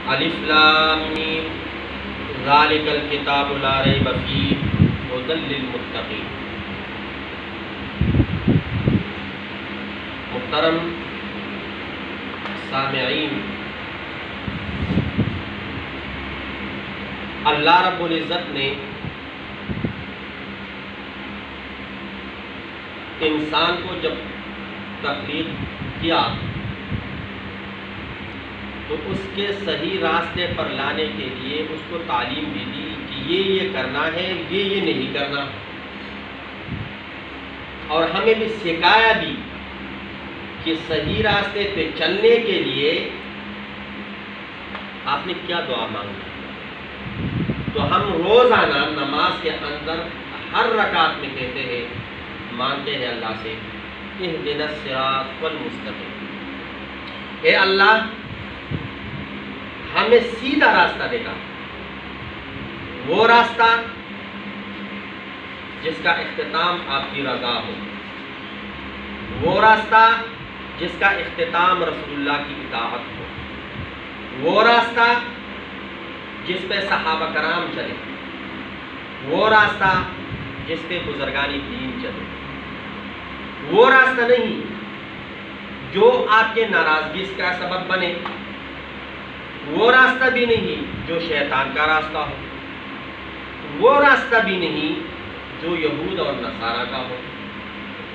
الف لام میم ذالک الکتاب لا ریب فیہ ھدی للمتقین۔ محترم سامعین، اللہ رب العزت نے انسان کو جب تخلیق کیا تو اس کے صحیح راستے پر لانے کے لیے اس کو تعلیم بھی دی کہ یہ کرنا ہے، یہ نہیں کرنا، اور ہمیں بھی سکھایا بھی کہ صحیح راستے پہ چلنے کے لیے آپ نے کیا دعا مانگی۔ تو ہم روزانہ نماز کے اندر ہر رکعت میں کہتے ہیں، مانگتے ہیں اللہ سے، اہدنا الصراط المستقیم، اے اللہ ہمیں سیدھا راستہ دکھا، وہ راستہ جس کا اختتام آپ کی رضا ہو، وہ راستہ جس کا اختتام رسول اللہ کی اطاعت ہو، وہ راستہ جس پہ صحابہ کرام چلے، وہ راستہ جس پہ بزرگان دین چلے، وہ راستہ نہیں جو آپ کے ناراضگی کا سبب بنے، وہ راستہ بھی نہیں جو شیطان کا راستہ ہو، وہ راستہ بھی نہیں جو یہود اور نصارہ کا ہو،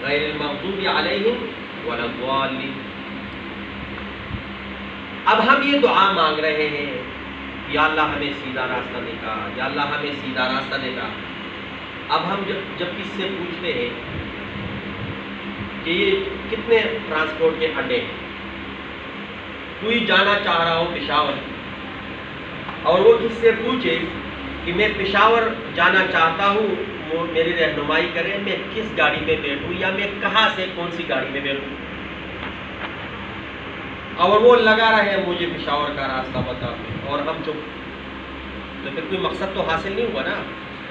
غیر المغضوب علیہم ولا الضالین۔ اب ہم یہ دعا مانگ رہے ہیں، یا اللہ ہمیں سیدھا راستہ دکھا، یا اللہ ہمیں سیدھا راستہ دکھا۔ اب ہم جب کس سے پوچھتے ہیں کہ یہ کتنے ٹرانسپورٹ کے اڈے ہیں، کوئی جانا چاہ رہا ہو پشاور اور وہ کس سے پوچھے کہ میں پشاور جانا چاہتا ہوں، وہ میری رہنمائی کرے، میں کس گاڑی میں بیٹھوں یا میں کہاں سے کون سی گاڑی میں بیٹھوں، اور وہ لگا رہے مجھے پشاور کا راستہ بتا، اور ہم چپ، تو پھر کوئی مقصد تو حاصل نہیں ہوا نا۔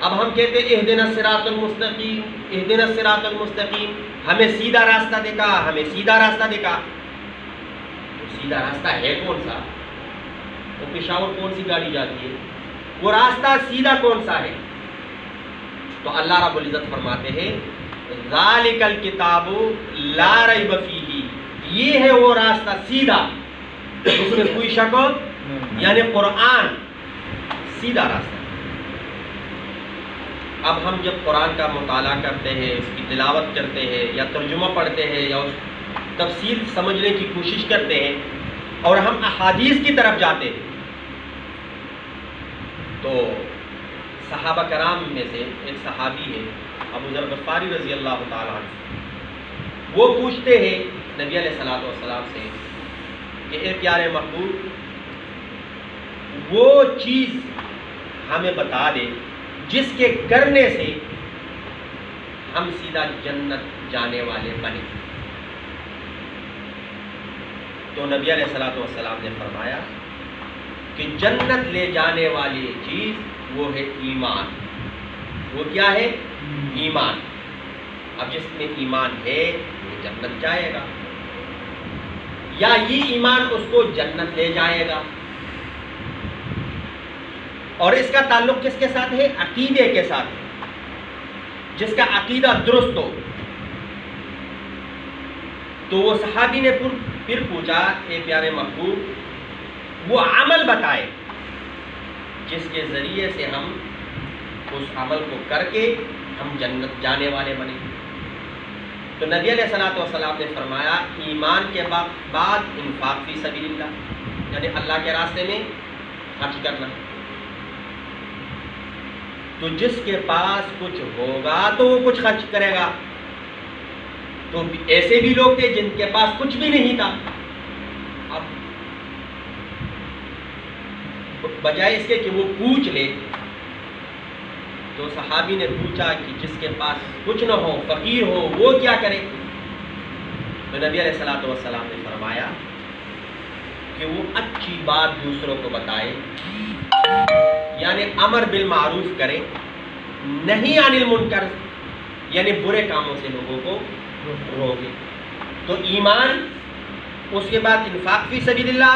اب ہم کہتے ہیں اہدنا الصراط المستقیم، اہدنا الصراط المستقیم، ہمیں سیدھا راستہ دکھا، ہمیں سیدھا راستہ دکھا۔ تو سیدھا راستہ ہے کون سا؟ وہ پشاور کون سی گاڑی جاتی ہے؟ وہ راستہ سیدھا کون سا ہے؟ تو اللہ رب العزت فرماتے ہیں ذالک الکتاب لا ریب فیہ، یہ ہے وہ راستہ سیدھا، اس میں کوئی شک ہو، یعنی قرآن سیدھا راستہ۔ اب ہم جب قرآن کا مطالعہ کرتے ہیں، اس کی تلاوت کرتے ہیں، یا ترجمہ پڑھتے ہیں، یا اس تفسیر سمجھنے کی کوشش کرتے ہیں، اور ہم احادیث کی طرف جاتے ہیں، تو صحابہ کرام میں سے ایک صحابی ہے ابو ذر غفاری رضی اللہ تعالیٰ عنہ، وہ پوچھتے ہیں نبی علیہ الصلوۃ والسلام سے کہ اے پیارے محبوب، وہ چیز ہمیں بتا دے جس کے کرنے سے ہم سیدھا جنت جانے والے بنے۔ تو نبی علیہ الصلوۃ والسلام نے فرمایا کہ جنت لے جانے والی چیز وہ ہے ایمان۔ وہ کیا ہے؟ ایمان۔ اب جس میں ایمان ہے وہ جنت جائے گا، یا یہ ایمان اس کو جنت لے جائے گا۔ اور اس کا تعلق کس کے ساتھ ہے؟ عقیدے کے ساتھ ہے۔ جس کا عقیدہ درست ہو۔ تو وہ صحابی نے پھر پوچھا اے پیارے محبوب، وہ عمل بتائے جس کے ذریعے سے ہم اس عمل کو کر کے ہم جنت جانے والے بنے۔ تو نبی علیہ الصلوۃ والسلام نے فرمایا ایمان کے بعد انفاق فی سبیل اللہ، یعنی اللہ کے راستے میں خرچ کرنا۔ تو جس کے پاس کچھ ہوگا تو وہ کچھ خرچ کرے گا۔ تو ایسے بھی لوگ تھے جن کے پاس کچھ بھی نہیں تھا، اب بجائے اس کے کہ وہ پوچھ لے، تو صحابی نے پوچھا کہ جس کے پاس کچھ نہ ہو، فقیر ہو، وہ کیا کرے؟ تو نبی علیہ الصلوۃ والسلام نے فرمایا کہ وہ اچھی بات دوسروں کو بتائے، یعنی امر بالمعروف کرے، نہیں عن المنکر، یعنی برے کاموں سے لوگوں کو روکے۔ تو ایمان، اس کے بعد انفاق فی سبیل اللہ،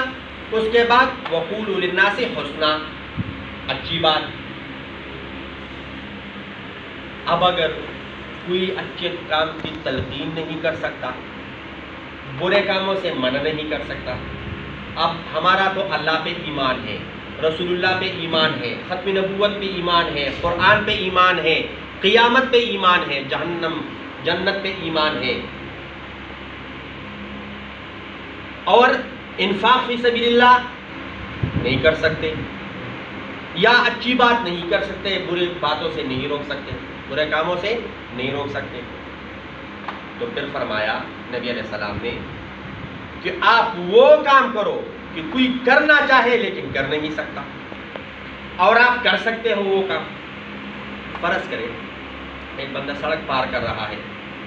اس کے بعد وقولوا للناس حسنا، اچھی بات۔ اب اگر کوئی اچھے کام کی تلقین نہیں کر سکتا، برے کاموں سے منع نہیں کر سکتا، اب ہمارا تو اللہ پہ ایمان ہے، رسول اللہ پہ ایمان ہے، ختم نبوت پہ ایمان ہے، قرآن پہ ایمان ہے، قیامت پہ ایمان ہے، جہنم جنت پہ ایمان ہے، اور انفاق فی سبیل اللہ نہیں کر سکتے، یا اچھی بات نہیں کر سکتے، برے باتوں سے نہیں روک سکتے، برے کاموں سے نہیں روک سکتے، تو پھر فرمایا نبی علیہ السلام نے کہ آپ وہ کام کرو کہ کوئی کرنا چاہے لیکن کر نہیں سکتا، اور آپ کر سکتے ہو وہ کام۔ فرض کریں ایک بندہ سڑک پار کر رہا ہے،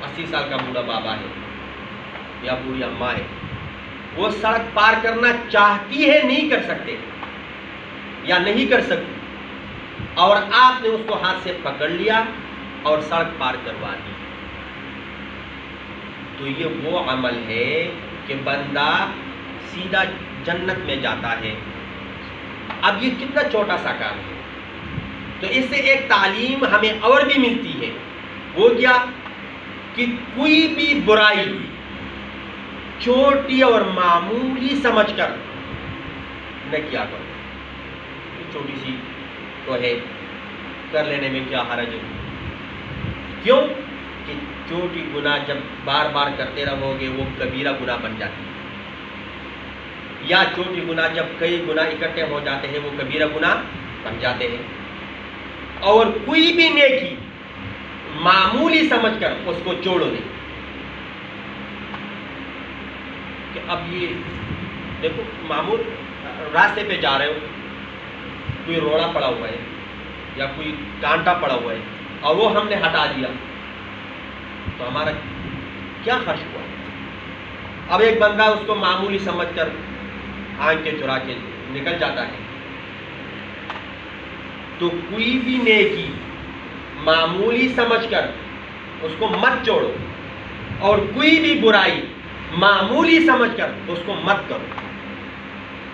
80 سال کا بوڑھا بابا ہے یا بوڑھی اماں ہے، وہ سڑک پار کرنا چاہتی ہے، نہیں کر سکتے یا نہیں کر سکتی، اور آپ نے اس کو ہاتھ سے پکڑ لیا اور سڑک پار کروا دی، تو یہ وہ عمل ہے کہ بندہ سیدھا جنت میں جاتا ہے۔ اب یہ کتنا چھوٹا سا کام ہے، تو اس سے ایک تعلیم ہمیں اور بھی ملتی ہے، وہ کیا کہ کوئی بھی برائی چھوٹی اور معمولی سمجھ کر نہ کیا کرو، چھوٹی سی تو ہے، کر لینے میں کیا حرج ہے، کیوں کہ چھوٹی گناہ جب بار بار کرتے رہو گے وہ کبیرہ گناہ بن جاتی ہے، یا چھوٹی گناہ جب کئی گناہ اکٹھے ہو جاتے ہیں وہ کبیرہ گناہ بن جاتے ہیں، اور کوئی بھی نیکی معمولی سمجھ کر اس کو چھوڑو نہیں، کہ اب یہ دیکھو معمول راستے پہ جا رہے ہو، کوئی روڑا پڑا ہوا ہے یا کوئی کانٹا پڑا ہوا ہے اور وہ ہم نے ہٹا دیا تو ہمارا کیا خرچ ہوا؟ اب ایک بندہ اس کو معمولی سمجھ کر آنکھ کے چرا کے نکل جاتا ہے، تو کوئی بھی نیکی معمولی سمجھ کر اس کو مت چھوڑو، اور کوئی بھی برائی معمولی سمجھ کر اس کو مت کرو،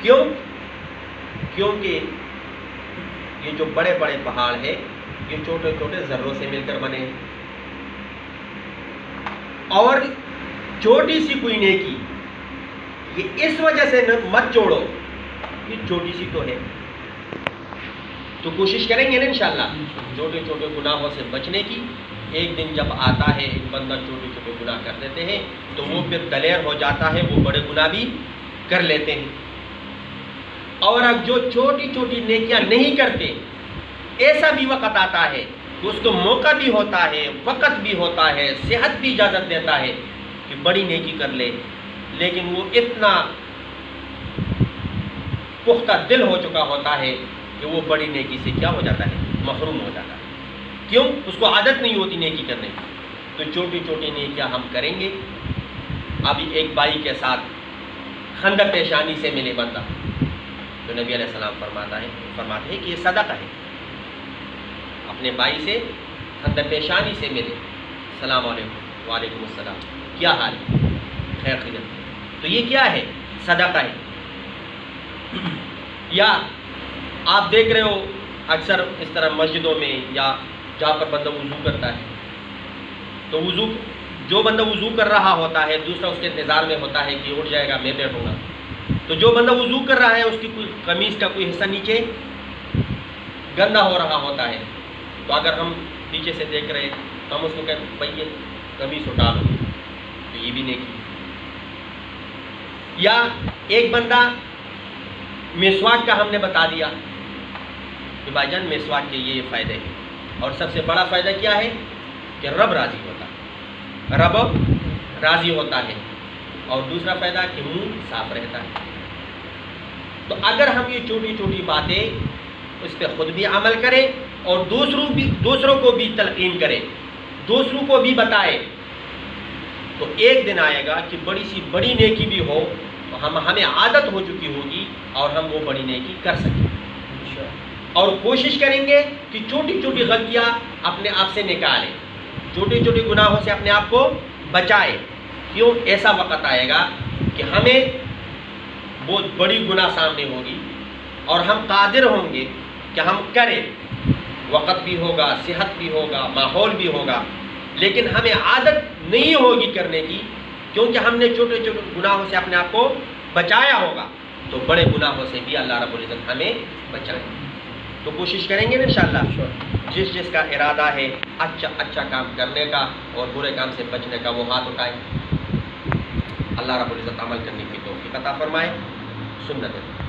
کیوں؟ کیونکہ یہ جو بڑے بڑے پہاڑ ہیں یہ چھوٹے چھوٹے ذروں سے مل کر بنے ہیں، اور چھوٹی سی کوئی نیکی یہ اس وجہ سے مت چھوڑو، یہ چھوٹی سی تو ہے، تو کوشش کریں گے نا انشاءاللہ چھوٹے چھوٹے گناہوں سے بچنے کی۔ ایک دن جب آتا ہے ایک بندہ چھوٹے چھوٹے گناہ کر دیتے ہیں تو وہ پھر دلیر ہو جاتا ہے، وہ بڑے گناہ بھی کر لیتے ہیں، اور اب جو چھوٹی چھوٹی نیکیاں نہیں کرتے ایسا بھی وقت آتا ہے کہ اس کو موقع بھی ہوتا ہے، وقت بھی ہوتا ہے، صحت بھی اجازت دیتا ہے کہ بڑی نیکی کر لے، لیکن وہ اتنا پختہ دل ہو چکا ہوتا ہے کہ وہ بڑی نیکی سے کیا ہو جاتا ہے؟ محروم ہو جاتا ہے، کیوں؟ اس کو عادت نہیں ہوتی نیکی کرنے کی، تو چھوٹی چھوٹی نیکیاں ہم کریں گے۔ ابھی ایک بھائی کے ساتھ خندق پیشانی سے ملے بندہ، تو نبی علیہ السلام فرماتے ہیں کہ یہ صدقہ ہے، اپنے بھائی سے خندق پیشانی سے ملے، السلام علیکم، وعلیکم السلام، کیا حال ہے؟ خیر خیریت، تو یہ کیا ہے؟ صدقہ ہے۔ یا آپ دیکھ رہے ہو اکثر اس طرح مسجدوں میں یا جہاں پر بندہ وضو کرتا ہے، تو وضو جو بندہ وضو کر رہا ہوتا ہے دوسرا اس کے انتظار میں ہوتا ہے کہ اٹھ جائے گا میں بیٹھوں گا، تو جو بندہ وضو کر رہا ہے اس کی کوئی قمیص کا کوئی حصہ نیچے گندا ہو رہا ہوتا ہے، تو اگر ہم نیچے سے دیکھ رہے تو ہم اس کو کہتے ہیں بھائی یہ قمیص اٹھا لو، تو یہ بھی نیکی۔ یا ایک بندہ مسواک کا ہم نے بتا دیا کہ بھائی جان مسواک کے یہ فائدے ہیں، اور سب سے بڑا فائدہ کیا ہے کہ رب راضی ہوتا ہے، رب راضی ہوتا ہے، اور دوسرا فائدہ کہ منہ صاف رہتا ہے۔ تو اگر ہم یہ چھوٹی چھوٹی باتیں اس پہ خود بھی عمل کریں اور دوسروں کو بھی تلقین کریں، دوسروں کو بھی بتائیں، تو ایک دن آئے گا کہ بڑی سی بڑی نیکی بھی ہو تو ہمیں عادت ہو چکی ہوگی اور ہم وہ بڑی نیکی کر سکیں، اور کوشش کریں گے کہ چھوٹی چھوٹی غلطیاں اپنے آپ سے نکالیں، چھوٹی چھوٹی گناہوں سے اپنے آپ کو بچائیں، کیوں؟ ایسا وقت آئے گا کہ ہمیں بہت بڑی گناہ سامنے ہوگی اور ہم قادر ہوں گے کہ ہم کریں، وقت بھی ہوگا، صحت بھی ہوگا، ماحول بھی ہوگا، لیکن ہمیں عادت نہیں ہوگی کرنے کی، کیونکہ ہم نے چھوٹے چھوٹے گناہوں سے اپنے آپ کو بچایا ہوگا، تو بڑے گناہوں سے بھی اللہ رب العزت ہمیں بچائیں۔ تو کوشش کریں گے نا انشاءاللہ، جس کا ارادہ ہے اچھا کام کرنے کا اور برے کام سے بچنے کا، وہ ہاتھ اٹھائے۔ اللہ رب العزت عمل کرنے کی توفیق عطا فرمائے۔ سنت ہے۔